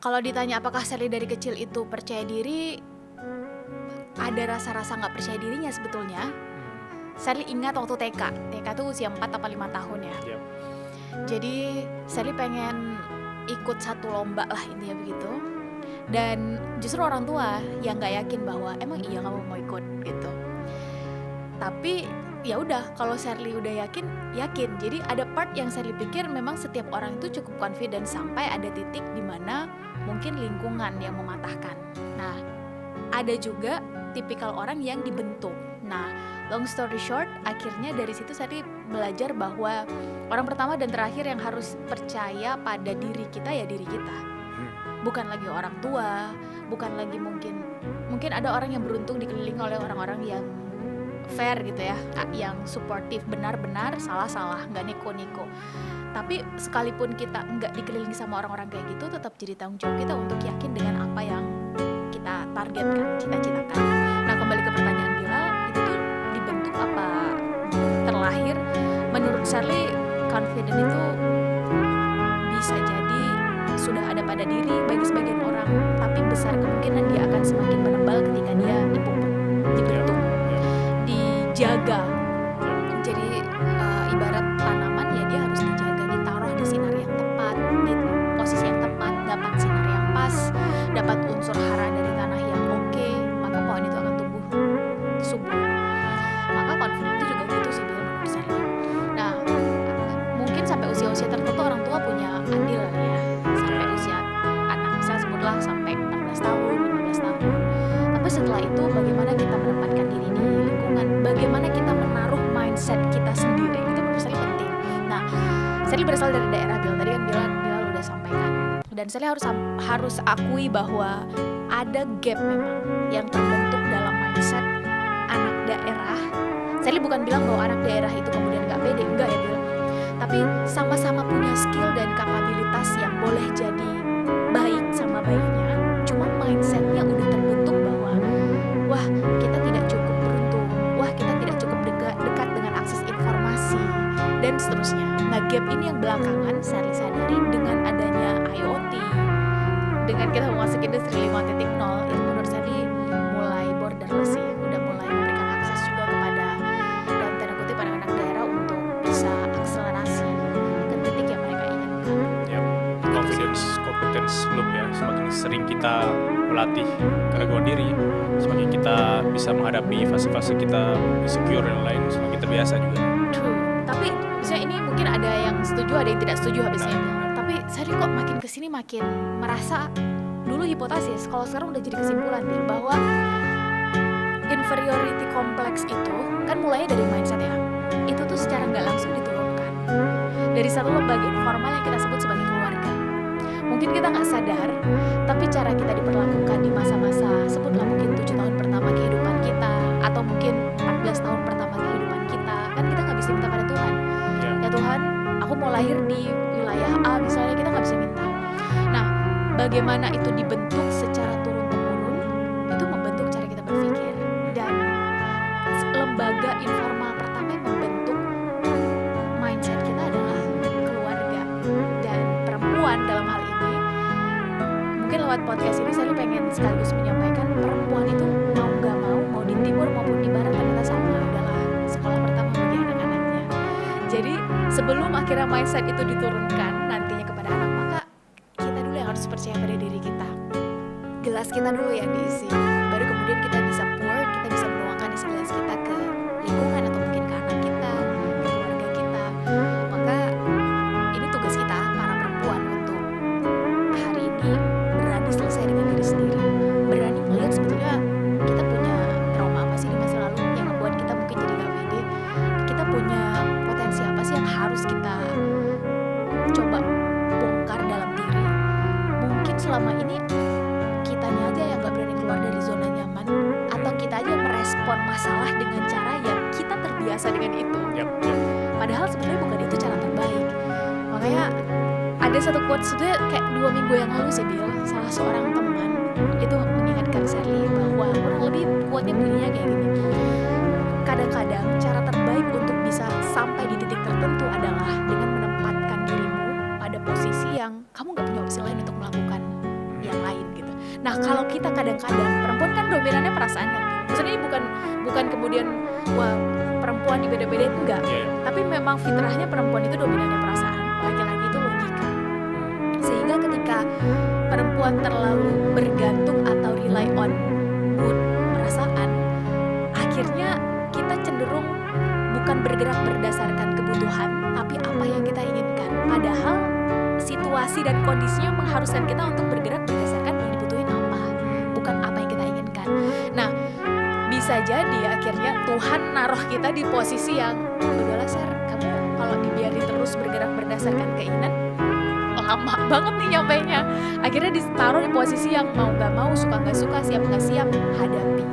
Kalau ditanya apakah Sally dari kecil itu percaya diri, ada rasa-rasa nggak percaya dirinya sebetulnya. Sally ingat waktu TK tuh usia 4 atau 5 tahun ya. Yep. Jadi Sally pengen ikut satu lomba lah, intinya begitu. Dan justru orang tua yang nggak yakin bahwa emang iya kamu mau ikut gitu. Tapi ya udah, kalau Sally udah yakin. Jadi ada part yang Sally pikir memang setiap orang itu cukup confident sampai ada titik di mana mungkin lingkungan yang mematahkan. Nah, ada juga tipikal orang yang dibentuk. Nah, long story short, akhirnya dari situ Sally belajar bahwa orang pertama dan terakhir yang harus percaya pada diri kita ya diri kita. Bukan lagi orang tua, bukan lagi mungkin ada orang yang beruntung dikelilingi oleh orang-orang yang fair gitu ya, yang suportif, benar-benar, salah-salah, nggak neko-neko. Tapi sekalipun kita nggak dikelilingi sama orang-orang kayak gitu, tetap jadi tanggung jawab kita untuk yakin dengan apa yang kita targetkan, cita-citakan. Nah, kembali ke pertanyaan Bilal, itu tuh dibentuk apa terlahir? Menurut Sally, confident itu bisa jadi sudah ada pada diri bagi sebagian orang, tapi besar kemungkinan dia akan semakin menebal ketika dia dibentuk, dijaga. Jadi ibarat tanaman ya, dia harus dijaga, ditaruh di sinar yang tepat, di posisi yang tepat, dapat sinar yang pas, dapat unsur hara dari tanah yang oke, maka pohon itu akan tumbuh subur. Maka confident itu juga gitu sih menurut saya. Nah, mungkin sampai usia-usia tertentu orang tua punya andil ya, sampai usia anak, misalnya sebutlah sampai 14 tahun, 15 tahun. Tapi setelah itu bagaimana kita menempatkan diri di lingkungan, bagaimana kita menaruh mindset kita sendiri, itu menurut saya penting. Nah, Sally berasal dari daerah Bilal, tadi kan Bilal udah sampaikan. Dan Sally harus akui bahwa ada gap memang yang terbentuk dalam mindset anak daerah. Sally bukan bilang bahwa anak daerah itu kemudian gak pede, enggak ya Bil. Tapi sama-sama punya skill dan kapabilitas yang boleh jadi baik sama baiknya. Cuma mindsetnya udah terbentuk bahwa wah, kita tidak cukup beruntung, wah kita tidak cukup dekat dengan akses informasi, dan seterusnya. Nah, gap ini yang belakangan Sally sadari dengan adanya IoT, dengan kita memasuki industri 5.0, itu menurut Sally mulai borderless sih, udah mulai memberikan akses juga kepada, dalam tanda kutip, anak-anak daerah untuk bisa akselerasi ke titik yang mereka inginkan. Competence loop ya, semakin sering kita melatih keraguan diri, semakin kita bisa menghadapi fase-fase kita insecure dan lain, semakin terbiasa juga. True. Tapi misalnya ini mungkin ada yang setuju, ada yang tidak setuju habisnya. Tapi saya kok makin kesini makin merasa, dulu hipotesis, kalau sekarang udah jadi kesimpulan Bil, bahwa inferiority complex itu kan mulainya dari mindset ya. Itu tuh secara nggak langsung diturunkan dari satu lembaga informal yang kita sebut sebagai keluarga. Mungkin kita nggak sadar, tapi cara kita diperlakukan di masa-masa, sebutlah mungkin 7 tahun pertama kehidupan kita, atau mungkin 14 tahun pertama kehidupan kita, kan kita nggak bisa minta pada Tuhan. Ya Tuhan, aku mau lahir di wilayah A misalnya, kita nggak bisa minta. Nah, bagaimana itu dibentuk secara turun-temurun, itu membentuk cara kita berpikir. Dan lembaga informal pertama yang membentuk mindset kita adalah keluarga. Dan perempuan dalam hal ini, mungkin lewat podcast ini saya pengen sekaligus menyampaikan, perempuan itu mau gak mau di timur maupun di barat ternyata sama, adalah sekolah pertama bagi anak-anaknya. Jadi sebelum akhirnya mindset itu diturunkan nantinya kepada anak, maka kita dulu yang harus percaya pada diri kita. Gelas kita dulu yang diisi, baru kemudian kita bisa pour, kita bisa menuangkan isi gelas kita ke lingkungan atau mungkin ke anak kita, ke keluarga kita. Maka ini tugas kita para perempuan untuk hari ini berani selesai dengan diri sendiri, berani melihat sebetulnya kita punya trauma apa sih di masa lalu yang membuat kita mungkin jadi gak pede, kita punya potensi apa sih yang harus kita coba bongkar dalam diri. Mungkin selama ini kitanya aja yang gak berani keluar dari zona nyaman, atau kita aja merespon masalah dengan cara yang kita terbiasa dengan itu. Padahal sebenarnya bukan itu cara terbaik. Makanya ada satu quotes itu kayak 2 minggu yang lalu sih Bil, salah seorang teman itu mengingatkan Sally bahwa kurang lebih quote-nya bunyinya kayak gini. Kadang-kadang cara terbaik untuk bisa sampai di titik tertentu adalah dengan menempatkan dirimu pada posisi yang kamu gak punya opsi lain untuk melakukan Nah kalau kita kadang-kadang, perempuan kan dominannya perasaan kan. Maksudnya ini bukan kemudian wah perempuan dibeda-bedain, enggak. Iya, iya. Tapi memang fitrahnya perempuan itu dominannya perasaan, laki-laki itu logika. Sehingga ketika perempuan terlalu bergantung atau rely on mood, perasaan, akhirnya kita cenderung bukan bergerak berdasarkan kebutuhan, tapi apa yang kita inginkan. Padahal situasi dan kondisinya mengharuskan kita untuk bergerak berdasarkan yang dibutuhin apa, bukan apa yang kita inginkan. Nah, bisa jadi akhirnya Tuhan naruh kita di posisi yang udahlah Sar, kamu kalau dibiarin terus bergerak berdasarkan keinginan lama banget nih nyampainya. Akhirnya ditaruh di posisi yang mau gak mau, suka gak suka, siap gak siap, hadapi.